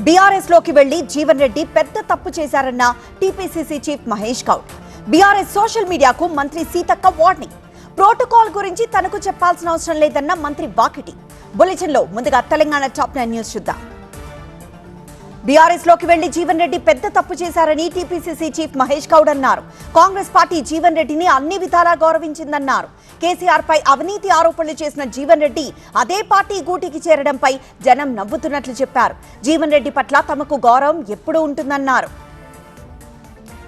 BRS లోకి వెళ్లి జీవన్ రెడ్డి పెద్ద తప్పు చేశారన్న TPCC chief Mahesh Goud. BRS social మీడియాకు మంత్రి సీతక్క వార్నింగ్. ప్రోటోకాల్ గురించి తనకు చెప్పాల్సిన అవసరం లేదన్న మంత్రి వాకిటి. బులెటిన్ లో ముందుగా తెలంగాణ టాప్ 9 న్యూస్ చూద్దాం. బీఆర్ఎస్ లోకి వెళ్లి జీవన్ రెడ్డి పెద్ద తప్పు చేశారని టీపీసీసీ చీఫ్ మహేష్ గౌడ్ అన్నారు. కాంగ్రెస్ పార్టీ జీవన్ రెడ్డిని అన్ని విధాలా గౌరవించిందన్నారు. కేసీఆర్ పై అవినీతి ఆరోపణలు చేసిన జీవన్ రెడ్డి అదే పార్టీ గూటికి చేరడంపై జనం నవ్వుతున్నట్లు చెప్పారు. జీవన్ రెడ్డి పట్ల తమకు గౌరవం ఎప్పుడూ ఉంటుందన్నారు.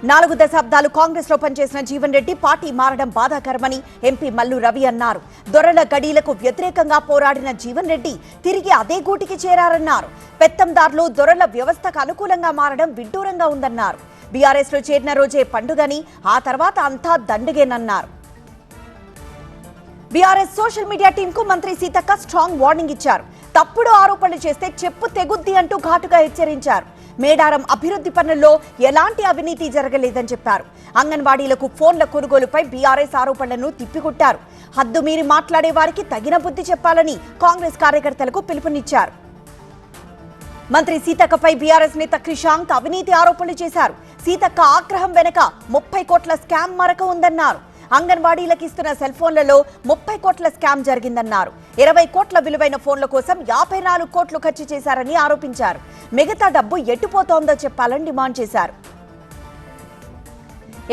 4 దశాబ్దాలు కాంగ్రెస్ లో పనిచేసిన జీవన్ రెడ్డి పార్టీ మారడం బాధాకరమని ఎంపీ మల్లు రవి అన్నారు. దొరల గడీలకు వ్యతిరేకంగా పోరాడిన జీవన్ రెడ్డి తిరిగి అదే గూటికి చేరారన్నారు. పెత్తందారులు దొరల వ్యవస్థకు అనుకూలంగా మారడం విడ్డూరంగా ఉందన్నారు. బీఆర్ఎస్ లో చేరిన రోజే పండుగని, ఆ తర్వాత అంతా దండుగేనన్నారు. బీఆర్ఎస్ సోషల్ మీడియా టీమ్ కు మంత్రి సీతక్క స్ట్రాంగ్ వార్నింగ్ ఇచ్చారు. తప్పుడు ఆరోపణలు చేస్తే చెప్పు తెగుద్ది అంటూ ఘాటుగా హెచ్చరించారు. మేడారం అభివృద్ధి పనుల్లో ఎలాంటి అవినీతి జరగలేదని చెప్పారు. అంగన్వాడీలకు ఫోన్ల కొనుగోలుపై బీఆర్ఎస్ ఆరోపణలను తిప్పికొట్టారు. హద్దు మీరి మాట్లాడే వారికి తగిన బుద్ధి చెప్పాలని కాంగ్రెస్ కార్యకర్తలకు పిలుపునిచ్చారు. మంత్రి సీతక్కపై బీఆర్ఎస్ నేత క్రిషాంక్ అవినీతి ఆరోపణలు చేశారు. సీతక్క ఆగ్రహం వెనుక 30 కోట్ల స్కామ్ మరక ఉందన్నారు. అంగన్వాడీలకు ఇస్తున్న సెల్ ఫోన్లలో 30 కోట్ల స్కామ్ జరిగిందన్నారు. 20 కోట్ల విలువైన ఫోన్ల కోసం 54 కోట్లు ఖర్చు చేశారని ఆరోపించారు. మిగతా డబ్బు ఎట్టుపోతోందో చెప్పాలని డిమాండ్ చేశారు.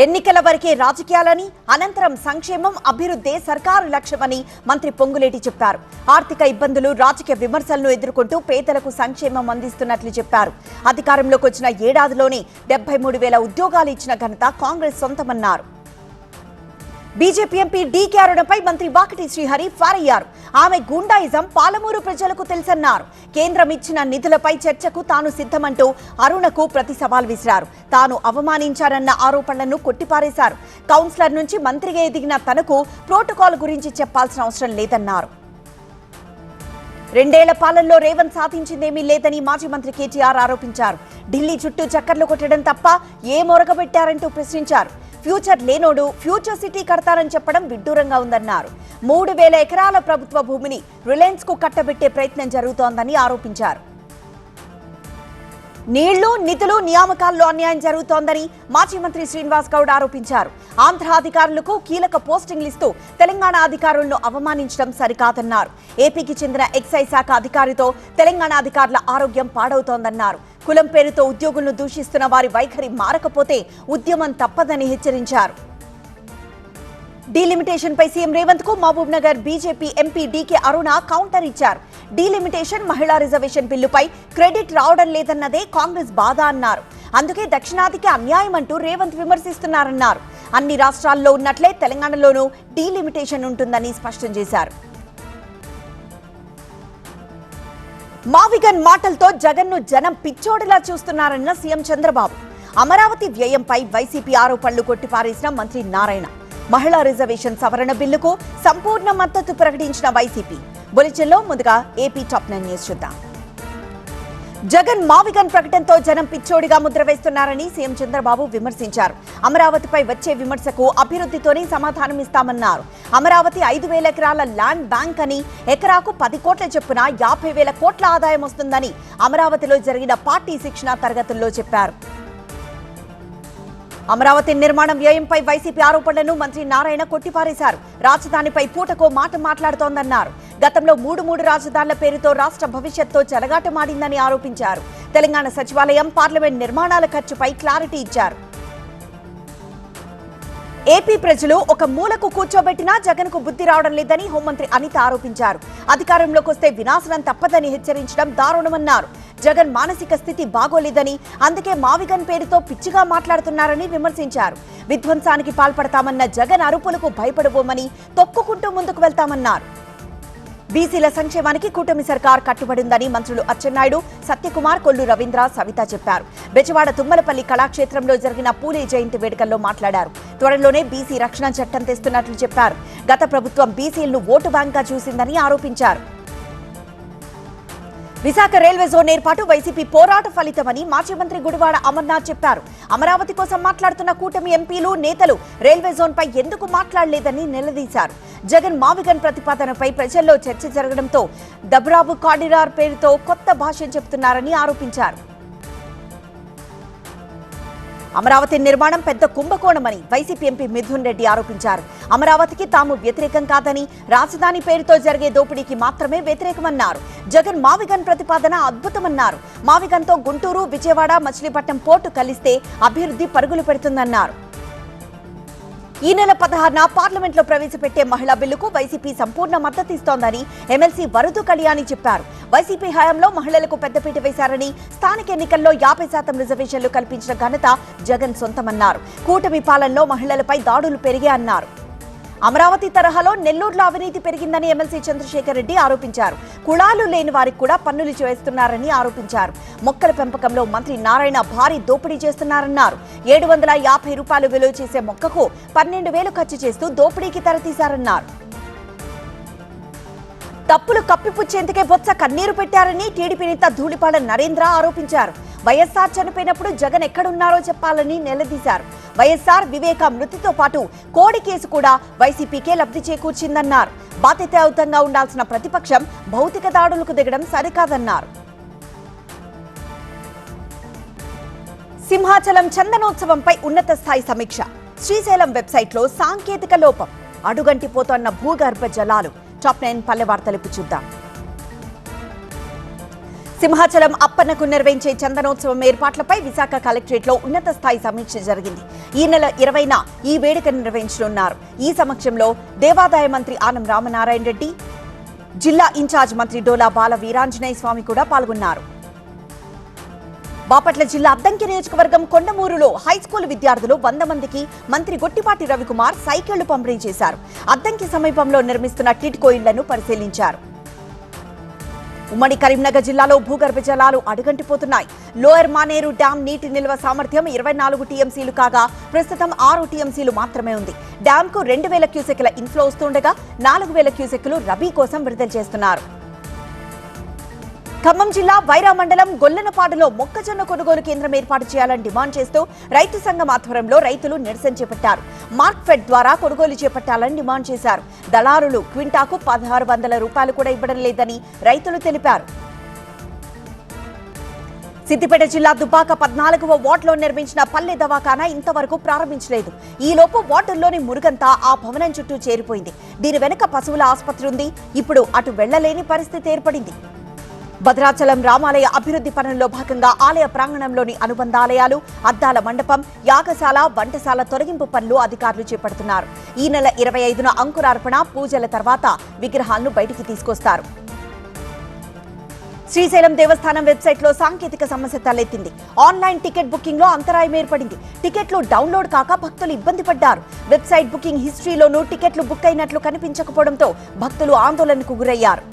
ఎన్నికల వరకే రాజకీయాలని, అనంతరం సంక్షేమం, అభివృద్ధి సర్కారు లక్ష్యమని మంత్రి పొంగులేటి చెప్పారు. ఆర్థిక ఇబ్బందులు, రాజకీయ విమర్శలను ఎదుర్కొంటూ పేదలకు సంక్షేమం అందిస్తున్నట్లు చెప్పారు. అధికారంలోకి వచ్చిన ఏడాదిలోనే 73,000 ఉద్యోగాలు ఇచ్చిన ఘనత కాంగ్రెస్ సొంతమన్నారు. బీజేపీ ఎంపీ డీకే అరుణపై మంత్రి వాకిటి శ్రీహరి ఫైర్ అయ్యారు. ఆమె గుండాయిజం పాలమూరు ప్రజలకు తెలుసన్నారు. కేంద్రం ఇచ్చిన నిధులపై చర్చకు తాను సిద్ధమంటూ అరుణకు ప్రతి సవాల్ విసిరారు. తాను అవమానించారన్న ఆరోపణలను కొట్టిపారేశారు. కౌన్సిలర్ నుంచి మంత్రిగా ఎదిగిన తనకు ప్రోటోకాల్ గురించి చెప్పాల్సిన అవసరం లేదన్నారు. 2 ఏళ్ల పాలనలో రేవంత్ సాధించిందేమీ లేదని మాజీ మంత్రి కేటీఆర్ ఆరోపించారు. ఢిల్లీ చుట్టూ చక్కర్లు కొట్టడం తప్ప ఏ మొరగబెట్టారంటూ ప్రశ్నించారు. ఫ్యూచర్ లేనోడు ఫ్యూచర్ సిటీ కడతారని చెప్పడం విడ్డూరంగా ఉందన్నారు. 3,000 ఎకరాల ప్రభుత్వ భూమిని రిలయన్స్ కు కట్టబెట్టే ప్రయత్నం జరుగుతోందని ఆరోపించారు. నీళ్లు, నిధులు, నియామకాల్లో అన్యాయం జరుగుతోందని మాజీ మంత్రి శ్రీనివాస్ గౌడ్ ఆరోపించారు. ఆంధ్ర అధికారులకు కీలక పోస్టింగ్లు ఇస్తూ తెలంగాణ అధికారులను అవమానించడం సరికాదన్నారు. ఏపీకి చెందిన ఎక్సైజ్ శాఖ అధికారితో తెలంగాణ అధికారుల ఆరోగ్యం పాడవుతోందన్నారు. కులం పేరుతో ఉద్యోగులను దూషిస్తున్న వారి వైఖరి మారకపోతే ఉద్యమం తప్పదని హెచ్చరించారు. డీలిమిటేషన్ పై సీఎం రేవంత్ కు Mahabubnagar BJP MP DK Aruna counter ఇచ్చారు. డీలిమిటేషన్, మహిళా రిజర్వేషన్ బిల్లుపై క్రెడిట్ రావడం లేదన్నదే కాంగ్రెస్ బాధ అన్నారు. అందుకే దక్షిణాదికి అన్యాయం అంటూ రేవంత్ విమర్శిస్తున్నారన్నారు. అన్ని రాష్ట్రాల్లో ఉన్నట్లే తెలంగాణలోనూ డీలిమిటేషన్ ఉంటుందని స్పష్టం చేశారు. మావిగన్ మాటలతో జగన్ను జనం పిచ్చోడిలా చూస్తున్నారన్న సీఎం చంద్రబాబు. అమరావతి వ్యయంపై వైసీపీ ఆరోపణలు కొట్టిపారేసిన మంత్రి నారాయణ. మహిళా రిజర్వేషన్ సవరణ బిల్లుకు సంపూర్ణ మద్దతు ప్రకటించిన వైసీపీ. బులెటిన్లో ముందుగా ఏపీ టాప్ 9 న్యూస్ చూద్దాం. జగన్ మావిగన్ ప్రకటనతో జనం పిచ్చోడిగా ముద్ర వేస్తున్నారని సీఎం చంద్రబాబు విమర్శించారు. అమరావతిపై వచ్చే విమర్శకు అభివృద్ధితోనే సమాధానం ఇస్తామన్నారు. అమరావతి 5,000 ఎకరాల ల్యాండ్ బ్యాంక్ అని, ఎకరాకు 10 కోట్ల చొప్పున 50,000 కోట్ల ఆదాయం వస్తుందని అమరావతిలో జరిగిన పార్టీ శిక్షణ తరగతుల్లో చెప్పారు. అమరావతి నిర్మాణం వ్యయంపై వైసీపీ ఆరోపణలను మంత్రి నారాయణ కొట్టిపారేశారు. రాజధానిపై పూటకో మాట మాట్లాడుతోందన్నారు. గతంలో 3 రాజధానుల పేరుతో రాష్ట్ర భవిష్యత్తుతో చెలగాటమాడిందని ఆరోపించారు. తెలంగాణ సచివాలయం, పార్లమెంట్ నిర్మాణాల ఖర్చుపై క్లారిటీ ఇచ్చారు. ఏపీ ప్రజలు ఒక మూలకు కూర్చోబెట్టినా జగన్ కు బుద్ధి రావడం లేదని హోంమంత్రి అనిత ఆరోపించారు. అధికారంలోకి వస్తే వినాశనం తప్పదని హెచ్చరించడం దారుణమన్నారు. జగన్ మానసిక స్థితి బాగోలేదని, అందుకే మావిగన్ పేరుతో పిచ్చిగా మాట్లాడుతున్నారని విమర్శించారు. విధ్వంసానికి పాల్పడతామన్న జగన్ అరుపులకు భయపడబోమని, తొక్కుకుంటూ ముందుకు వెళ్తామన్నారు. బీసీల సంక్షేమానికి కూటమి సర్కార్ కట్టుబడిందని మంత్రులు అచ్చెన్నాయుడు, సత్యకుమార్, కొల్లు రవీంద్ర, సవిత చెప్పారు. బెజవాడ తుమ్మలపల్లి కళాక్షేత్రంలో జరిగిన పూలే జయంతి వేడుకల్లో మాట్లాడారు. త్వరలోనే బీసీ రక్షణ చట్టం తెస్తున్నట్లు చెప్పారు. గత ప్రభుత్వం బీసీలను ఓటు బ్యాంక్గా చూసిందని ఆరోపించారు. విశాఖ రైల్వే జోన్ ఏర్పాటు వైసీపీ పోరాట ఫలితమని మాజీ మంత్రి గుడివాడ అమర్నాథ్ చెప్పారు. అమరావతి కోసం మాట్లాడుతున్న కూటమి ఎంపీలు, నేతలు రైల్వే జోన్ పై ఎందుకు మాట్లాడలేదని నిలదీశారు. జగన్ మావిగన్ ప్రతిపాదనపై ప్రజల్లో చర్చ జరగడంతో దబ్రాబు కారిడార్ పేరుతో కొత్త భాష చెబుతున్నారని ఆరోపించారు. అమరావతి నిర్మాణం పెద్ద కుంభకోణమని వైసీపీ ఎంపీ మిథున్ రెడ్డి ఆరోపించారు. అమరావతికి తాము వ్యతిరేకం కాదని, రాజధాని పేరుతో జరిగే దోపిడీకి మాత్రమే వ్యతిరేకమన్నారు. జగన్ మావిగన్ ప్రతిపాదన అద్భుతమన్నారు. మావిగన్తో గుంటూరు, విజయవాడ, మచిలీపట్నం పోర్టు కలిస్తే అభివృద్ధి పరుగులు పెడుతుందన్నారు. ఈ నెల 16న పార్లమెంట్లో ప్రవేశపెట్టే మహిళా బిల్లుకు వైసీపీ సంపూర్ణ మద్దతు ఇస్తోందని ఎమ్మెల్సీ వరదు కళ్యాణి చెప్పారు. వైసీపీ హయాంలో మహిళలకు పెద్దపీట వేశారని, స్థానిక ఎన్నికల్లో 50% రిజర్వేషన్లు కల్పించిన ఘనత జగన్ సొంతమన్నారు. కూటమి పాలనలో మహిళలపై దాడులు పెరిగాయన్నారు. అమరావతి తరహాలో నెల్లూరులో అవినీతి పెరిగిందని ఎమ్మెల్సీ చంద్రశేఖర్ రెడ్డి ఆరోపించారు. కుళాలు లేని వారికి కూడా పన్నులు చేస్తున్నారని ఆరోపించారు. మొక్కల పెంపకంలో మంత్రి నారాయణ భారీ దోపిడీ చేస్తున్నారన్నారు. 750 రూపాయలు విలువ చేసే మొక్కకు 12,000 ఖర్చు చేస్తూ దోపిడీకి తెరతీశారన్నారు. తప్పులు కప్పిపుచ్చేందుకే బొత్స కన్నీరు పెట్టారని టీడీపీ నేత ధూళిపాడ నరేంద్ర ఆరోపించారు. వైఎస్ఆర్ చనిపోయినప్పుడు జగన్ ఎక్కడున్నారో చెప్పాలని నిలదీశారు. వైఎస్ఆర్ వివేక మృతితో పాటు కోడి కేసు కూడా వైసీపీకే లబ్ధి చేకూర్చిందన్నారు. బాధ్యతాయుతంగా ఉండాల్సిన ప్రతిపక్షం భౌతిక దాడులకు దిగడం సరికాదన్నారు. సింహాచలం చందనోత్సవంపై ఉన్నత స్థాయి సమీక్ష. శ్రీశైలం వెబ్సైట్లో సాంకేతిక లోపం, అడుగంటిపోతోన్న భూగర్భ జలాలు. టాప్ 9 పల్లె వార్తలకు చూద్దాం. సింహాచలం అప్పన్నకు నిర్వహించే చందనోత్సవం ఏర్పాట్లపై విశాఖ కలెక్టరేట్లో ఉన్నత స్థాయి సమీక్ష జరిగింది. ఈ నెల 20న ఈ వేడుక నిర్వహించనున్నారు. ఈ సమక్షంలో దేవాదాయ మంత్రి ఆనం రామనారాయణ రెడ్డి, జిల్లా ఇన్ఛార్జ్ మంత్రి డోలా బాల వీరాంజనేయ స్వామి కూడా పాల్గొన్నారు. బాపట్ల జిల్లా అద్దంకి నియోజకవర్గం కొండమూరులో హైస్కూల్ విద్యార్థులు 100 మందికి మంత్రి గొట్టిపాటి రవికుమార్ సైకిళ్లు పంపిణీ చేశారు. అద్దంకి సమీపంలో నిర్మిస్తున్న టిడ్కో ఇళ్లను పరిశీలించారు. ఉమ్మడి కరీంనగర్ జిల్లాలో భూగర్భ జలాలు అడుగంటిపోతున్నాయి. లోయర్ మానేరు డ్యాం నీటి నిల్వ సామర్థ్యం 24 టీఎంసీలు కాగా ప్రస్తుతం 6 టీఎంసీలు మాత్రమే ఉంది. డ్యాంకు 2,000 క్యూసెక్ల ఇన్ఫ్లో వస్తుండగా 4,000 క్యూసెక్లు రబీ కోసం విడుదల చేస్తున్నారు. ఖమ్మం జిల్లా వైరా మండలం గొల్లనపాడులో మొక్కజొన్న కొనుగోలు కేంద్రం ఏర్పాటు చేయాలని డిమాండ్ చేస్తూ రైతు సంఘం ఆధ్వర్యంలో రైతులు నిరసన చేపట్టారు. మార్క్ఫెడ్ ద్వారా కొనుగోలు చేపట్టాలని డిమాండ్ చేశారు. దళారులు క్వింటాకు 1,600 రూపాయలు కూడా ఇవ్వడం లేదని రైతులు తెలిపారు. సిద్దిపేట జిల్లా దుబ్బాక 14వ వార్డులో నిర్మించిన పల్లె దవాఖానా ఇంతవరకు ప్రారంభించలేదు. ఈలోపు వార్డుల్లోని మురుగంతా ఆ భవనం చుట్టూ చేరిపోయింది. దీని వెనుక పశువుల ఆసుపత్రి ఉంది. ఇప్పుడు అటు వెళ్లలేని పరిస్థితి ఏర్పడింది. భద్రాచలం రామాలయ అభివృద్ధి పనుల్లో భాగంగా ఆలయ ప్రాంగణంలోని అనుబంధాలయాలు, అద్దాల మండపం, యాగశాల, వంటశాల తొలగింపు పనులు అధికారులు చేపడుతున్నారు. ఈ నెల 25న అంకురార్పణ, పూజల తర్వాత విగ్రహాలను బయటికి తీసుకొస్తారు. శ్రీశైలం దేవస్థానం వెబ్సైట్లో సాంకేతిక సమస్య తలెత్తింది. ఆన్లైన్ టికెట్ బుకింగ్ లో అంతరాయం ఏర్పడింది. టికెట్లు డౌన్లోడ్ కాక భక్తులు ఇబ్బంది పడ్డారు. వెబ్సైట్ బుకింగ్ హిస్టరీలోనూ టికెట్లు బుక్ అయినట్లు కనిపించకపోవడంతో భక్తులు ఆందోళనకు గురయ్యారు.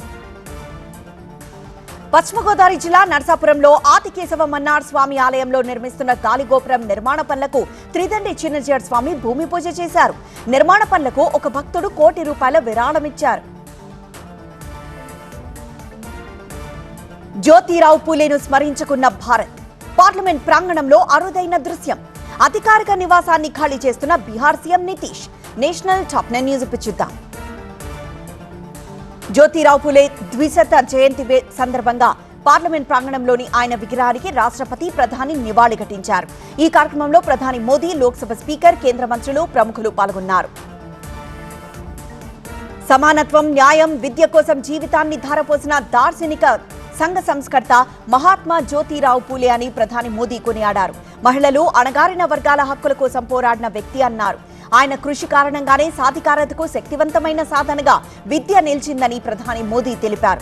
పశ్చిమ గోదావరి జిల్లా నరసాపురంలో ఆదికేశవ మన్నార్ స్వామి ఆలయంలో నిర్మిస్తున్న గాలిగోపురం నిర్మాణ పనులకు త్రిదండి చిన్నజీయర్ స్వామి భూమి పూజ చేశారు. నిర్మాణ పనులకు ఒక భక్తుడు ₹1 కోటి విరాళమిచ్చారు. జ్యోతిరావు పూలేను స్మరించుకున్న భారత్. పార్లమెంట్ ప్రాంగణంలో అరుదైన దృశ్యం. అధికారిక నివాసాన్ని ఖాళీ చేస్తున్న Bihar CM Nitish. National top 9 news చూద్దాం. జ్యోతిరావు పూలే ద్విశత జయంతి సందర్భంగా పార్లమెంట్ ప్రాంగణంలోని ఆయన విగ్రహానికి రాష్ట్రపతి, ప్రధాని నివాళి ఘటించారు. ఈ కార్యక్రమంలో ప్రధాని మోదీ, లోక్సభ స్పీకర్, కేంద్ర మంత్రులు, ప్రముఖులు పాల్గొన్నారు. సమానత్వం, న్యాయం, విద్య కోసం జీవితాన్ని ధారపోసిన దార్శనిక సంఘ సంస్కర్త మహాత్మా జ్యోతిరావు పూలే అని ప్రధాని మోదీ కొనియాడారు. మహిళలు, అణగారిన వర్గాల హక్కుల కోసం పోరాడిన వ్యక్తి అన్నారు. ఆయన కృషి కారణంగానే సాధికారతకు శక్తివంతమైన సాధనగా విద్య నిలిచిందని ప్రధాని మోదీ తెలిపారు.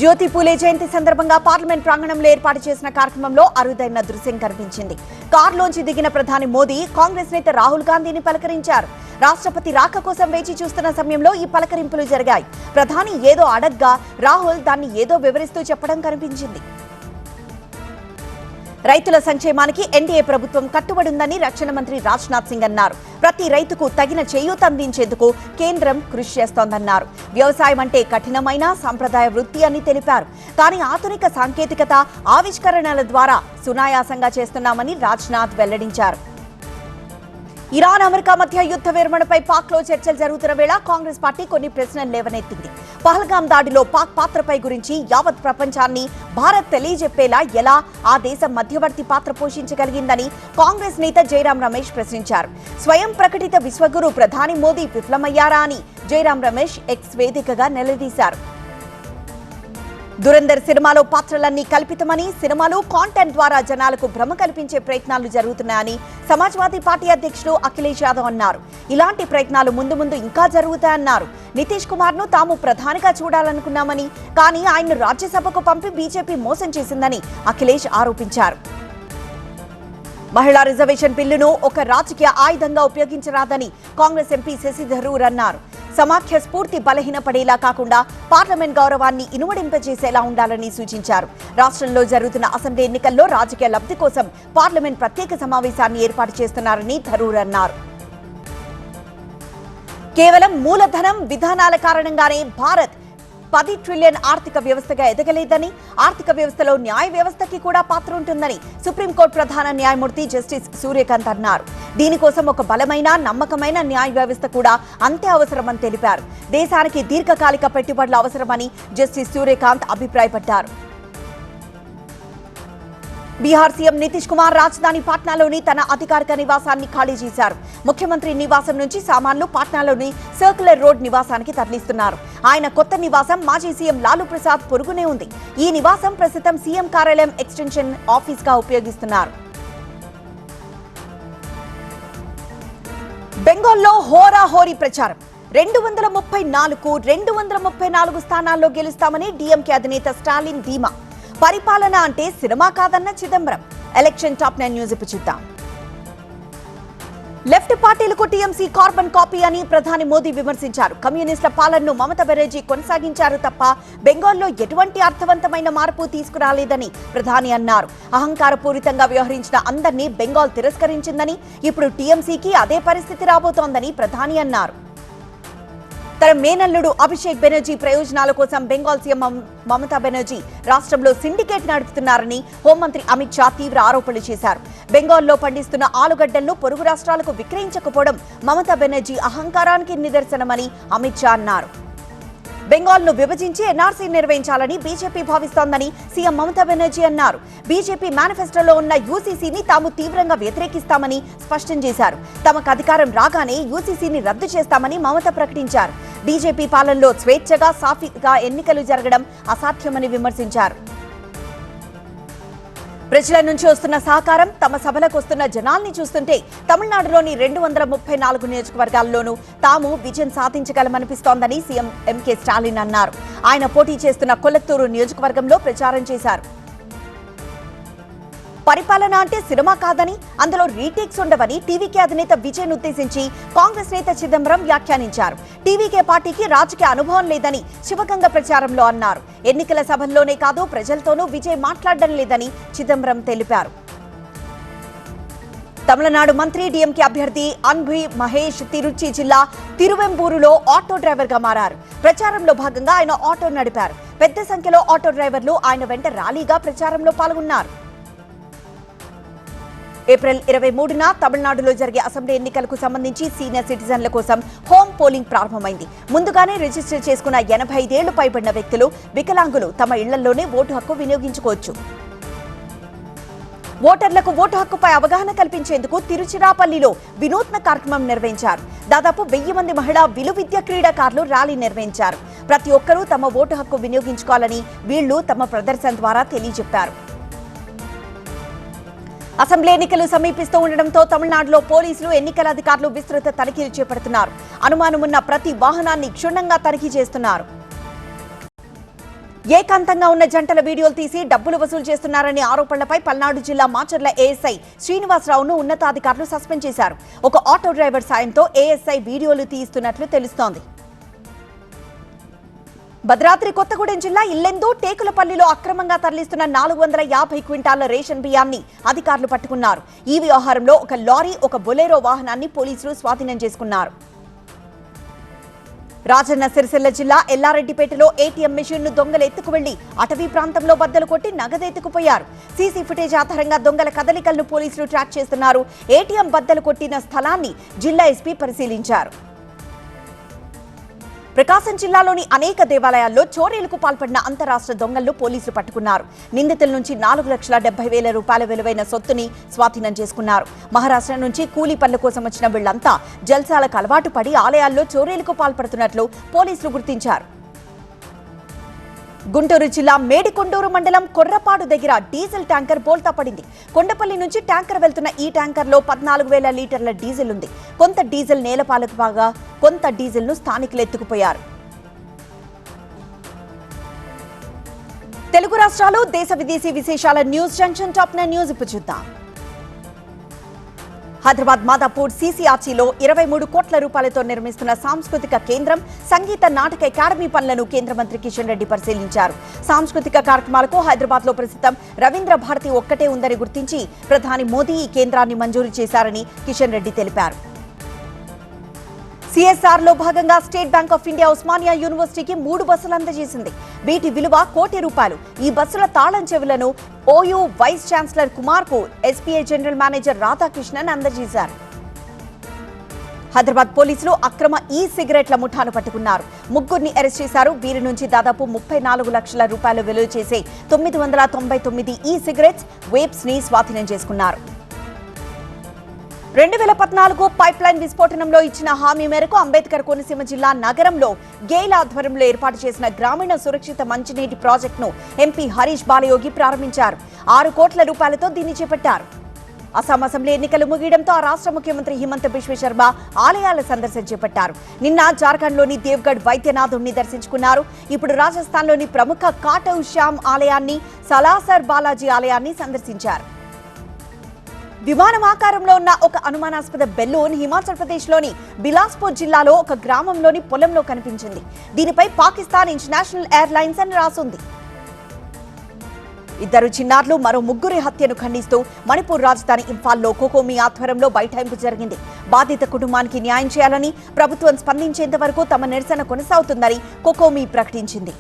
జ్యోతి పూలే జయంతి సందర్భంగా పార్లమెంట్ ప్రాంగణంలో ఏర్పాటు చేసిన కార్యక్రమంలో అరుదైన దృశ్యం కనిపించింది. కారులోంచి దిగిన ప్రధాని మోదీ కాంగ్రెస్ నేత రాహుల్ గాంధీని పలకరించారు. రాష్ట్రపతి రాక కోసం వేచి చూస్తున్న సమయంలో ఈ పలకరింపులు జరిగాయి. ప్రధాని ఏదో అడగ్గా రాహుల్ దాన్ని ఏదో వివరిస్తూ చెప్పడం కనిపించింది. రైతుల సంక్షేమానికి ఎన్డీఏ ప్రభుత్వం కట్టుబడిందని రక్షణ మంత్రి రాజ్నాథ్ సింగ్ అన్నారు. ప్రతి రైతుకు తగిన చేయూత అందించేందుకు కేంద్రం కృషి చేస్తోందన్నారు. వ్యవసాయం అంటే కఠినమైన సంప్రదాయ వృత్తి అని తెలిపారు. కానీ ఆధునిక సాంకేతికత, ఆవిష్కరణల ద్వారా సునాయాసంగా చేస్తున్నామని రాజ్నాథ్ వెల్లడించారు. ఇరాన్ అమెరికా మధ్య యుద్ధ విరమణపై పాక్లో చర్చలు జరుగుతున్న వేళ కాంగ్రెస్ పార్టీ కొన్ని ప్రశ్నలు లేవనెత్తింది. పహల్గాం దాడిలో పాక్ పాత్రపై గురించి యావత్ ప్రపంచాన్ని భారత్ తెలియజెప్పేలా ఎలా ఆ దేశం మధ్యవర్తి పాత్ర పోషించగలిగిందని కాంగ్రెస్ నేత జైరాం రమేష్ ప్రశ్నించారు. స్వయం ప్రకటిత విశ్వగురు ప్రధాని మోదీ విఫలమయ్యారా అని జైరాం రమేష్ ఎక్స్ వేదికగా నిలదీశారు. దురందర్ సినిమాలో పాత్రలన్నీ కల్పితమని, సినిమాలో కాంటెంట్ ద్వారా జనాలకు భ్రమ కల్పించే ప్రయత్నాలు జరుగుతున్నాయని సమాజ్వాదీ పార్టీ అధ్యక్షుడు అఖిలేష్ యాదవ్ అన్నారు. ఇలాంటి ప్రయత్నాలు ముందు ముందు ఇంకా జరుగుతాయన్నారు. నితీష్ కుమార్ ను తాము ప్రధానిగా చూడాలనుకున్నామని, కానీ ఆయన్ను రాజ్యసభకు పంపి బీజేపీ మోసం చేసిందని అఖిలేష్ ఆరోపించారు. మహిళా రిజర్వేషన్ బిల్లును ఒక రాజకీయ ఆయుధంగా ఉపయోగించరాదని కాంగ్రెస్ ఎంపీ శశి థరూర్ అన్నారు. సమాఖ్య స్ఫూర్తి బలహీనపడేలా కాకుండా పార్లమెంట్ గౌరవాన్ని ఇనుమడింపజేసేలా ఉండాలని సూచించారు. రాష్ట్రంలో జరుగుతున్న అసెంబ్లీ ఎన్నికల్లో రాజకీయ లబ్ధి కోసం పార్లమెంట్ ప్రత్యేక సమావేశాన్ని ఏర్పాటు చేస్తున్నారని థరూర్ అన్నారు. కేవలం మూలధనం విధానాల కారణంగానే భారత్ 10 ట్రిలియన్ ఆర్థిక వ్యవస్థగా ఎదగలేదని, ఆర్థిక వ్యవస్థలో న్యాయ వ్యవస్థకి కూడా పాత్ర ఉంటుందని సుప్రీంకోర్టు ప్రధాన న్యాయమూర్తి జస్టిస్ సూర్యకాంత్ అన్నారు. దీనికోసం ఒక బలమైన, నమ్మకమైన న్యాయ వ్యవస్థ కూడా అంతే అవసరమని తెలిపారు. దేశానికి దీర్ఘకాలిక పెట్టుబడులు అవసరమని జస్టిస్ సూర్యకాంత్ అభిప్రాయపడ్డారు. బీహార్ సీఎం నితీష్ కుమార్ రాజధాని పాట్నాలోని తన అధికారిక నివాసాన్ని ఖాళీ చేశారు. ముఖ్యమంత్రి నివాసం నుంచి సామాన్లు పాట్నాలోని సర్క్యులర్ రోడ్ నివాసానికి తరలిస్తున్నారు. ఆయన కొత్త నివాసం మాజీ సీఎం లాలూ ప్రసాద్ పొరుగునే ఉంది. ఈ నివాసం ప్రస్తుతం సీఎం కార్యాలయం ఎక్స్టెన్షన్ ఆఫీస్ గా ఉపయోగిస్తున్నారు. బెంగాల్లో హోరాహోరీ ప్రచారం. 234కు 234 స్థానాల్లో గెలుస్తామని డీఎంకే అధినేత స్టాలిన్ ధీమా. పరిపాలన అంటే సినిమా కాదన్న చిదంబరం. ఎలక్షన్ టాప్ 9 న్యూస్ ఇప్పుడు చూద్దాం. లెఫ్ట్ పార్టీలకు టీఎంసీ కార్బన్ కాపీ అని ప్రధాని మోదీ విమర్శించారు. కమ్యూనిస్టుల పాలనను మమతా బెనర్జీ కొనసాగించారు తప్ప బెంగాల్లో ఎటువంటి అర్థవంతమైన మార్పు తీసుకురాలేదని ప్రధాని అన్నారు. అహంకారపూరితంగా వ్యవహరించిన అందరినీ బెంగాల్ తిరస్కరించిందని, ఇప్పుడు టీఎంసీకి అదే పరిస్థితి రాబోతోందని ప్రధాని అన్నారు. తన మేనల్లుడు అభిషేక్ బెనర్జీ ప్రయోజనాల కోసం బెంగాల్ సీఎం మమతా బెనర్జీ రాష్ట్రంలో సిండికేట్ నడుపుతున్నారని హోంమంత్రి అమిత్ షా తీవ్ర ఆరోపణలు చేశారు. బెంగాల్లో పండిస్తున్న ఆలుగడ్డలను పొరుగు రాష్ట్రాలకు విక్రయించకపోవడం మమతా బెనర్జీ అహంకారానికి నిదర్శనమని అమిత్ షా అన్నారు. బెంగాల్ను విభజించి ఎన్ఆర్సీ నిర్వహించాలని బీజేపీ భావిస్తోందని సీఎం మమతా బెనర్జీ అన్నారు. బీజేపీ మేనిఫెస్టోలో ఉన్న యూసీసీని తాము తీవ్రంగా వ్యతిరేకిస్తామని స్పష్టం చేశారు. తమకు అధికారం రాగానే యూసీసీని రద్దు చేస్తామని మమత ప్రకటించారు. బీజేపీ పాలనలో స్వేచ్ఛగా, సాఫీగా ఎన్నికలు జరగడం అసాధ్యమని విమర్శించారు. ప్రజల నుంచి వస్తున్న సహకారం, తమ సభలకు వస్తున్న జనాల్ని చూస్తుంటే తమిళనాడులోని 234 నియోజకవర్గాల్లోనూ తాము విజయం సాధించగలమనిపిస్తోందని సీఎం ఎంకే స్టాలిన్ అన్నారు. ఆయన పోటీ చేస్తున్న కొలత్తూరు నియోజకవర్గంలో ప్రచారం చేశారు. పరిపాలన అంటే సినిమా కాదని, అందులో రీటేక్స్ ఉండవని టీవీకే అధినేత విజయ్ ఉద్దేశించి కాంగ్రెస్ నేత చిదంబరం వ్యాఖ్యానించారు. టీవీకే పార్టీకి రాజకీయ అనుభవం లేదని శివగంగ ప్రచారంలో అన్నారు. ఎన్నికల సభల్లోనే కాదు, ప్రజలతోనూ విజయ్ మాట్లాడడం లేదని చిదంబరం తెలిపారు. తమిళనాడు మంత్రి డీఎంకే అభ్యర్థి అన్బి మహేష్ తిరుచి జిల్లా తిరువెంబూరులో ఆటో డ్రైవర్ గా మారారు. ప్రచారంలో భాగంగా ఆయన ఆటో నడిపారు. పెద్ద సంఖ్యలో ఆటో డ్రైవర్లు ఆయన వెంట ర్యాలీగా ప్రచారంలో పాల్గొన్నారు. ఏప్రిల్ 23న తమిళనాడులో జరిగే అసెంబ్లీ ఎన్నికలకు సంబంధించి సీనియర్ సిటిజన్ల కోసం హోమ్ పోలింగ్ ప్రారంభమైంది. ముందుగానే రిజిస్టర్ చేసుకున్న 85 ఏళ్లు పైబడిన వ్యక్తులు, వికలాంగులు తమ ఇళ్లలోనే ఓటు హక్కు వినియోగించుకోవచ్చు. ఓటర్లకు ఓటు హక్కుపై అవగాహన కల్పించేందుకు తిరుచిరాపల్లిలో వినూత్న కార్యక్రమం నిర్వహించారు. దాదాపు 1000 మంది మహిళా విలువిద్య క్రీడాకారులు ర్యాలీ నిర్వహించారు. ప్రతి ఒక్కరూ తమ ఓటు హక్కు వినియోగించుకోవాలని వీళ్లు తమ ప్రదర్శన ద్వారా తెలియజెప్పారు. అసెంబ్లీ ఎన్నికలు సమీపిస్తూ ఉండడంతో తమిళనాడులో పోలీసులు, ఎన్నికల అధికారులు విస్తృత తనిఖీలు చేపడుతున్నారు. అనుమానమున్న ప్రతి వాహనాన్ని క్షుణ్ణంగా తనిఖీ చేస్తున్నారు. ఏకాంతంగా ఉన్న జంటల వీడియోలు తీసి డబ్బులు వసూలు చేస్తున్నారనే ఆరోపణలపై పల్నాడు జిల్లా మాచర్ల ఏఎస్ఐ శ్రీనివాసరావును ఉన్నతాధికారులు సస్పెండ్ చేశారు. ఒక ఆటో డ్రైవర్ సాయంతో ఏఎస్ఐ వీడియోలు తీస్తున్నట్లు తెలుస్తోంది. భద్రాద్రి కొత్తగూడెం జిల్లా ఇల్లెందు, టేకులపల్లిలో అక్రమంగా తరలిస్తున్న 450 క్వింటాల రేషన్ బియ్యాన్ని అధికారులు పట్టుకున్నారు. ఈ వ్యవహారంలో ఒక లారీ, ఒక బొలెరో వాహనాన్ని పోలీసులు స్వాధీనం చేసుకున్నారు. రాజన్న సిరిసిల్ల జిల్లా ఎల్లారెడ్డిపేటలో ఏటీఎం మెషిన్ను దొంగలు ఎత్తుకువెళ్లి అటవీ ప్రాంతంలో బద్దలు కొట్టి నగదెత్తుకుపోయారు. సీసీ ఫుటేజ్ ఆధారంగా దొంగల కదలికలను పోలీసులు ట్రాక్ చేస్తున్నారు. ఏటీఎం బద్దలు కొట్టిన స్థలాన్ని జిల్లా ఎస్పీ పరిశీలించారు. ప్రకాశం జిల్లాలోని అనేక దేవాలయాల్లో చోరీలకు పాల్పడిన అంతరాష్ట్ర దొంగలను పోలీసులు పట్టుకున్నారు. నిందితుల నుంచి 4,70,000 రూపాయల విలువైన సొత్తుని స్వాధీనం చేసుకున్నారు. మహారాష్ట్ర నుంచి కూలీ పనుల కోసం వచ్చిన వీళ్లంతా జల్సాలకు అలవాటు పడి ఆలయాల్లో చోరీలకు పాల్పడుతున్నట్లు పోలీసులు గుర్తించారు. గుంటూరు జిల్లా మేడికొండూరు మండలం కొర్రపాడు దగ్గర డీజిల్ ట్యాంకర్ బోల్తా పడింది. కొండపల్లి నుంచి ట్యాంకర్ వెళ్తున్న ఈ ట్యాంకర్లో 14,000 లీటర్ల డీజిల్ ఉంది. కొంత డీజిల్ నేలపాలకు బాగా కొంత డీజిల్ ను స్థానికులు ఎత్తుకుపోయారు. తెలుగు రాష్ట్రాలు దేశ విదేశీ విశేషాల న్యూస్ జంక్షన్ టాప్ 9 న్యూస్ ఇప్పుడు చూద్దాం. హైదరాబాద్ మాదాపూర్ సీసీఆర్టీలో 23 కోట్ల రూపాయలతో నిర్మిస్తున్న సాంస్కృతిక కేంద్రం, సంగీత నాటక అకాడమీ పనులను కేంద్ర మంత్రి కిషన్ రెడ్డి పరిశీలించారు. సాంస్కృతిక కార్యక్రమాలకు హైదరాబాద్ లో ప్రస్తుతం రవీంద్ర భారతి ఒక్కటే ఉందని గుర్తించి ప్రధాని మోదీ ఈ కేంద్రాన్ని మంజూరు చేశారని కిషన్ రెడ్డి తెలిపారు. సిఎస్ఆర్ లో భాగంగా state bank of India Osmania యూనివర్సిటీకి 3 బస్సులు అందజేసింది. వీటి విలువ ₹1 కోటి. ఈ బస్సుల తాళం చెవులను ఓయూ వైస్ ఛాన్సలర్ కుమార్ కు ఎస్బీఐ జనరల్ మేనేజర్ రాధాకృష్ణన్ అందజేశారు. హైదరాబాద్ పోలీసులు అక్రమ ఈ సిగరెట్ల ముఠాను పట్టుకున్నారు. 3 అరెస్ట్ చేశారు. వీరి నుంచి దాదాపు 34 లక్షల రూపాయలు విలువ చేసే 999 ఈ సిగరెట్స్, వేప్స్ ని స్వాధీనం చేసుకున్నారు. 2014 పైప్ లైన్ విస్ఫోటనంలో ఇచ్చిన హామీ మేరకు అంబేద్కర్ కోనసీమ జిల్లా నగరంలో గెయిల్ ఆధ్వర్యంలో ఏర్పాటు చేసిన గ్రామీణ సురక్షిత మంచినీటి ప్రాజెక్టును ఎంపీ హరీష్ బాలయోగి ప్రారంభించారు. 6 కోట్ల రూపాయలతో దీన్ని చేపట్టారు. అస్సాం అసెంబ్లీ ఎన్నికలు ముగియడంతో ఆ రాష్ట్ర ముఖ్యమంత్రి హిమంత బిశ్వ శర్మ ఆలయాల సందర్శన చేపట్టారు. నిన్న జార్ఖండ్లోని దేవ్గఢ్ వైద్యనాథుడిని దర్శించుకున్నారు. ఇప్పుడు రాజస్థాన్లోని ప్రముఖ కాటవ్ శ్యామ్ ఆలయాన్ని, సలాసర్ బాలాజీ ఆలయాన్ని సందర్శించారు. విమానం ఆకారంలో ఉన్న ఒక అనుమానాస్పద బెలూన్ హిమాచల్ ప్రదేశ్ లోని బిలాస్పూర్ జిల్లాలో ఒక గ్రామంలోని పొలంలో కనిపించింది. దీనిపై పాకిస్తాన్ ఇంటర్నేషనల్ ఎయిర్లైన్స్ అని రాసుంది. 2 చిన్నారులు, మరో 3 హత్యను ఖండిస్తూ మణిపూర్ రాజధాని ఇంఫాల్లో కోకోమి ఆధ్వర్యంలో బైఠాయింపు జరిగింది. బాధిత కుటుంబానికి న్యాయం చేయాలని ప్రభుత్వం స్పందించేంత వరకు తమ నిరసన కొనసాగుతుందని కోకోమి ప్రకటించింది.